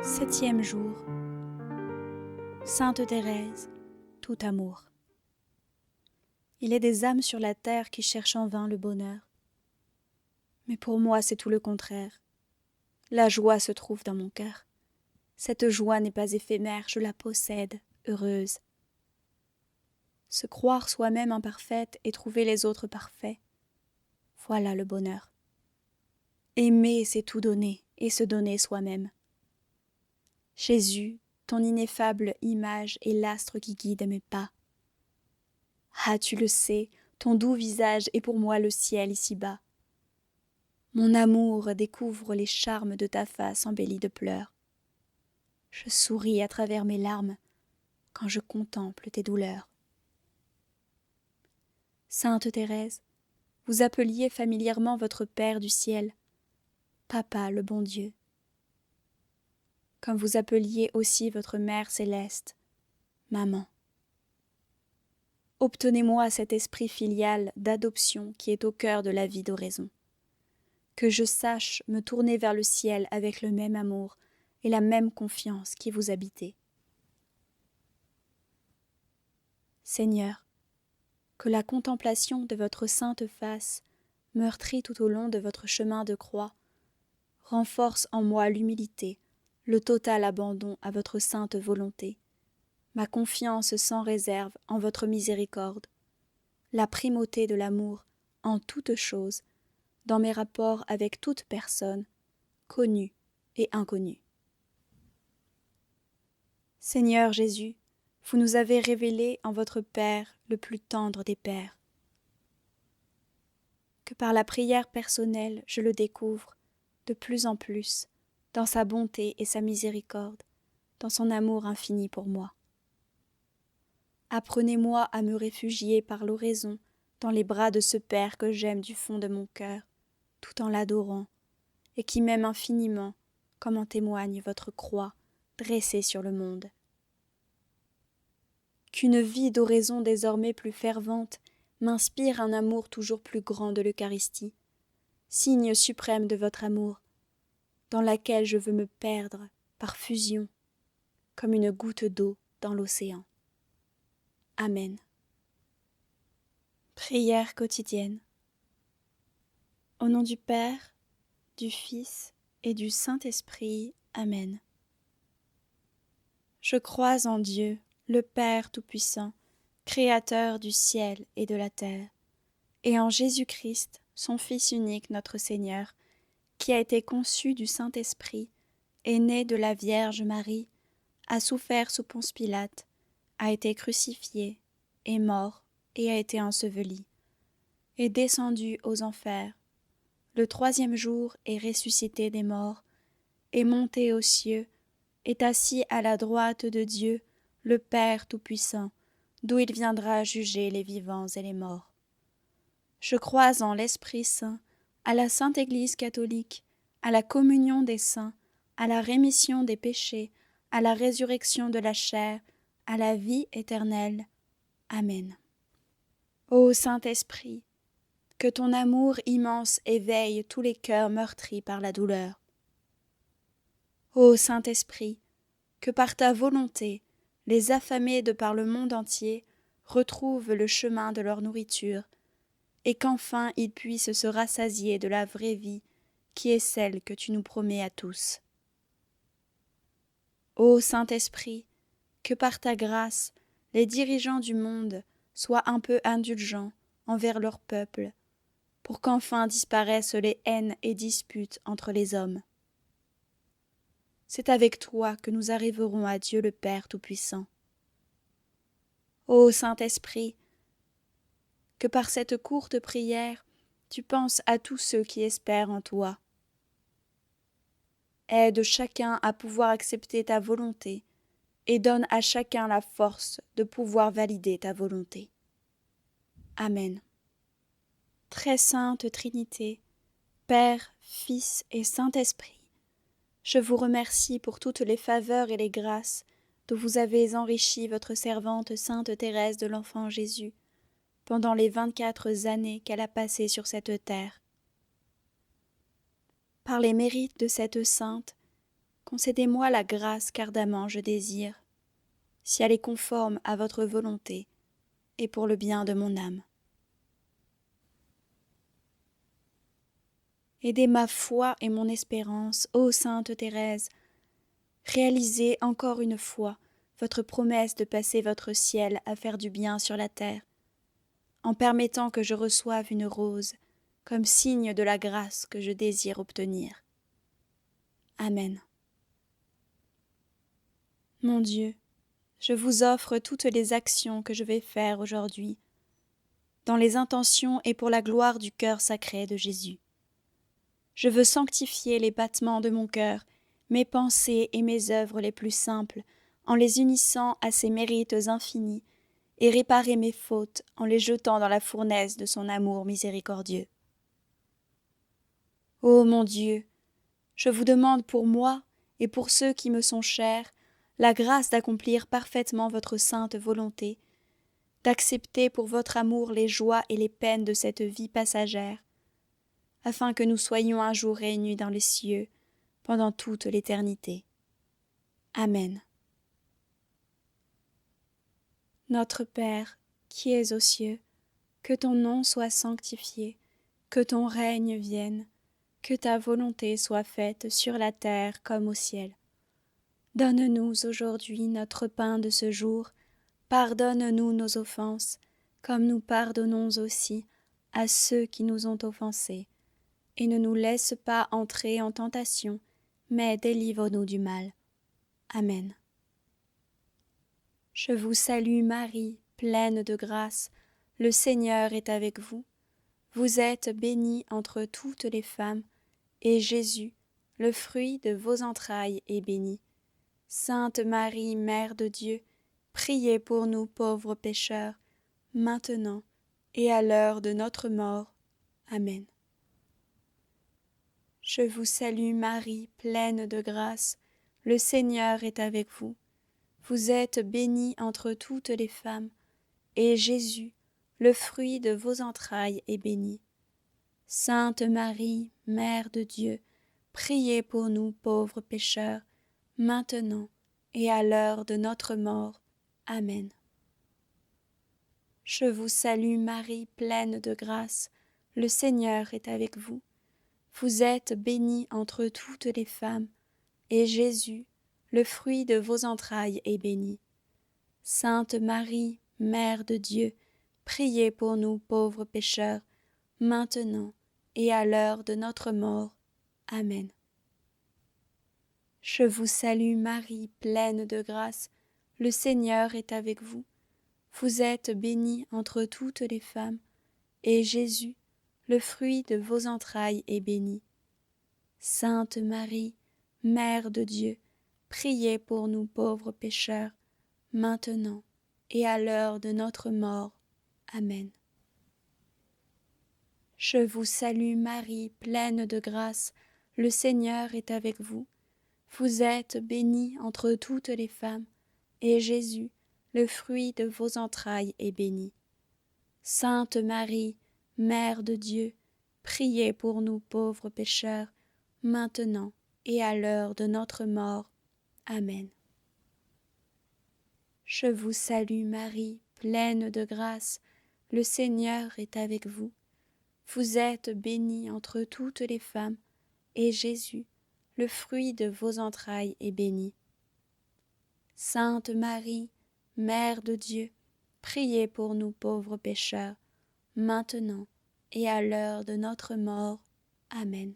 Septième jour. Sainte Thérèse, tout amour. Il est des âmes sur la terre qui cherchent en vain le bonheur. Mais pour moi, c'est tout le contraire. La joie se trouve dans mon cœur. Cette joie n'est pas éphémère, je la possède, heureuse. Se croire soi-même imparfaite et trouver les autres parfaits, voilà le bonheur. Aimer, c'est tout donner et se donner soi-même. Jésus, ton ineffable image est l'astre qui guide mes pas. Ah, tu le sais, ton doux visage est pour moi le ciel ici-bas. Mon amour découvre les charmes de ta face embellie de pleurs. Je souris à travers mes larmes quand je contemple tes douleurs. Sainte Thérèse, vous appeliez familièrement votre Père du ciel, Papa le bon Dieu. Comme vous appeliez aussi votre Mère céleste, Maman. Obtenez-moi cet esprit filial d'adoption qui est au cœur de la vie d'oraison. Que je sache me tourner vers le ciel avec le même amour et la même confiance qui vous habitez. Seigneur, que la contemplation de votre sainte face, meurtrie tout au long de votre chemin de croix, renforce en moi l'humilité, le total abandon à votre sainte volonté, ma confiance sans réserve en votre miséricorde, la primauté de l'amour en toutes choses, dans mes rapports avec toute personne, connue et inconnue. Seigneur Jésus, vous nous avez révélé en votre Père le plus tendre des pères. Que par la prière personnelle je le découvre de plus en plus dans sa bonté et sa miséricorde, dans son amour infini pour moi. Apprenez-moi à me réfugier par l'oraison dans les bras de ce Père que j'aime du fond de mon cœur, tout en l'adorant, et qui m'aime infiniment, comme en témoigne votre croix dressée sur le monde. Qu'une vie d'oraison désormais plus fervente m'inspire un amour toujours plus grand de l'Eucharistie, signe suprême de votre amour, dans laquelle je veux me perdre par fusion, comme une goutte d'eau dans l'océan. Amen. Prière quotidienne. Au nom du Père, du Fils et du Saint-Esprit. Amen. Je crois en Dieu, le Père Tout-Puissant, Créateur du ciel et de la terre, et en Jésus-Christ, son Fils unique, notre Seigneur, qui a été conçu du Saint-Esprit, est né de la Vierge Marie, a souffert sous Ponce Pilate, a été crucifié, est mort et a été enseveli, est descendu aux enfers, le troisième jour est ressuscité des morts, est monté aux cieux, est assis à la droite de Dieu, le Père Tout-Puissant, d'où il viendra juger les vivants et les morts. Je crois en l'Esprit Saint, à la Sainte Église catholique, à la communion des saints, à la rémission des péchés, à la résurrection de la chair, à la vie éternelle. Amen. Ô Saint-Esprit, que ton amour immense éveille tous les cœurs meurtris par la douleur. Ô Saint-Esprit, que par ta volonté, les affamés de par le monde entier retrouvent le chemin de leur nourriture, et qu'enfin ils puissent se rassasier de la vraie vie qui est celle que tu nous promets à tous. Ô Saint-Esprit, que par ta grâce, les dirigeants du monde soient un peu indulgents envers leur peuple, pour qu'enfin disparaissent les haines et disputes entre les hommes. C'est avec toi que nous arriverons à Dieu le Père Tout-Puissant. Ô Saint-Esprit, que par cette courte prière, tu penses à tous ceux qui espèrent en toi. Aide chacun à pouvoir accepter ta volonté et donne à chacun la force de pouvoir valider ta volonté. Amen. Très sainte Trinité, Père, Fils et Saint-Esprit, je vous remercie pour toutes les faveurs et les grâces dont vous avez enrichi votre servante Sainte Thérèse de l'Enfant Jésus pendant les 24 années qu'elle a passées sur cette terre. Par les mérites de cette sainte, concédez-moi la grâce qu'ardemment je désire, si elle est conforme à votre volonté et pour le bien de mon âme. Aidez ma foi et mon espérance, ô Sainte Thérèse. Réalisez encore une fois votre promesse de passer votre ciel à faire du bien sur la terre, en permettant que je reçoive une rose comme signe de la grâce que je désire obtenir. Amen. Mon Dieu, je vous offre toutes les actions que je vais faire aujourd'hui, dans les intentions et pour la gloire du cœur sacré de Jésus. Je veux sanctifier les battements de mon cœur, mes pensées et mes œuvres les plus simples, en les unissant à ses mérites infinis, et réparer mes fautes en les jetant dans la fournaise de son amour miséricordieux. Ô mon Dieu, je vous demande pour moi et pour ceux qui me sont chers la grâce d'accomplir parfaitement votre sainte volonté, d'accepter pour votre amour les joies et les peines de cette vie passagère, afin que nous soyons un jour réunis dans les cieux pendant toute l'éternité. Amen. Notre Père, qui es aux cieux, que ton nom soit sanctifié, que ton règne vienne, que ta volonté soit faite sur la terre comme au ciel. Donne-nous aujourd'hui notre pain de ce jour, pardonne-nous nos offenses, comme nous pardonnons aussi à ceux qui nous ont offensés, et ne nous laisse pas entrer en tentation, mais délivre-nous du mal. Amen. Je vous salue Marie, pleine de grâce, le Seigneur est avec vous. Vous êtes bénie entre toutes les femmes, et Jésus, le fruit de vos entrailles, est béni. Sainte Marie, Mère de Dieu, priez pour nous pauvres pécheurs, maintenant et à l'heure de notre mort. Amen. Je vous salue Marie, pleine de grâce, le Seigneur est avec vous. Vous êtes bénie entre toutes les femmes, et Jésus, le fruit de vos entrailles, est béni. Sainte Marie, Mère de Dieu, priez pour nous pauvres pécheurs, maintenant et à l'heure de notre mort. Amen. Je vous salue Marie, pleine de grâce, le Seigneur est avec vous. Vous êtes bénie entre toutes les femmes, et Jésus, le fruit de vos entrailles, est béni. Sainte Marie, Mère de Dieu, priez pour nous pauvres pécheurs, maintenant et à l'heure de notre mort. Amen. Je vous salue Marie, pleine de grâce, le Seigneur est avec vous. Vous êtes bénie entre toutes les femmes, et Jésus, le fruit de vos entrailles, est béni. Sainte Marie, Mère de Dieu, priez pour nous pauvres pécheurs, maintenant et à l'heure de notre mort. Amen. Je vous salue Marie, pleine de grâce, le Seigneur est avec vous. Vous êtes bénie entre toutes les femmes, et Jésus, le fruit de vos entrailles, est béni. Sainte Marie, Mère de Dieu, priez pour nous pauvres pécheurs, maintenant et à l'heure de notre mort. Amen. Je vous salue Marie, pleine de grâce, le Seigneur est avec vous. Vous êtes bénie entre toutes les femmes, et Jésus, le fruit de vos entrailles, est béni. Sainte Marie, Mère de Dieu, priez pour nous pauvres pécheurs, maintenant et à l'heure de notre mort. Amen.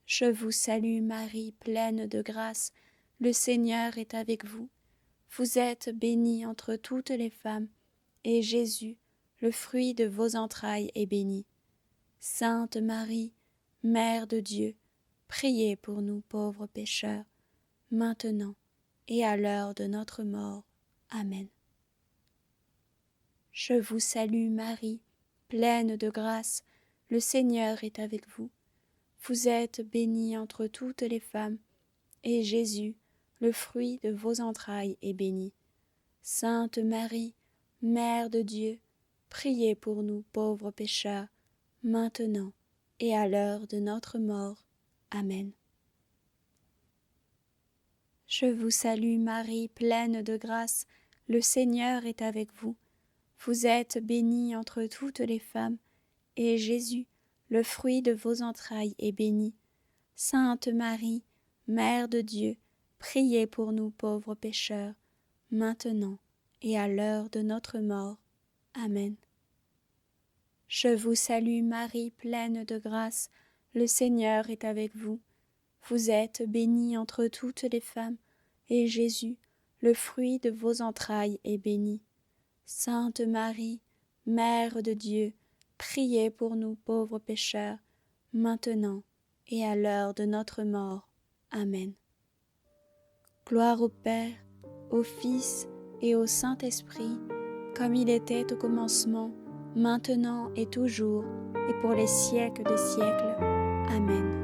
Je vous salue Marie, pleine de grâce, le Seigneur est avec vous. Vous êtes bénie entre toutes les femmes, et Jésus, le fruit de vos entrailles, est béni. Sainte Marie, Mère de Dieu, priez pour nous pauvres pécheurs, maintenant et à l'heure de notre mort. Amen. Je vous salue Marie, pleine de grâce, le Seigneur est avec vous. Vous êtes bénie entre toutes les femmes, et Jésus, le fruit de vos entrailles, est béni. Sainte Marie, Mère de Dieu, priez pour nous pauvres pécheurs, maintenant et à l'heure de notre mort. Amen. Je vous salue Marie, pleine de grâce, le Seigneur est avec vous. Vous êtes bénie entre toutes les femmes, et Jésus, le fruit de vos entrailles, est béni. Sainte Marie, Mère de Dieu, priez pour nous pauvres pécheurs, maintenant et à l'heure de notre mort. Amen. Je vous salue Marie, pleine de grâce, le Seigneur est avec vous. Vous êtes bénie entre toutes les femmes, et Jésus, le fruit de vos entrailles, est béni. Sainte Marie, Mère de Dieu, priez pour nous pauvres pécheurs, maintenant et à l'heure de notre mort. Amen. Gloire au Père, au Fils et au Saint-Esprit, comme il était au commencement, maintenant et toujours, et pour les siècles des siècles. Amen.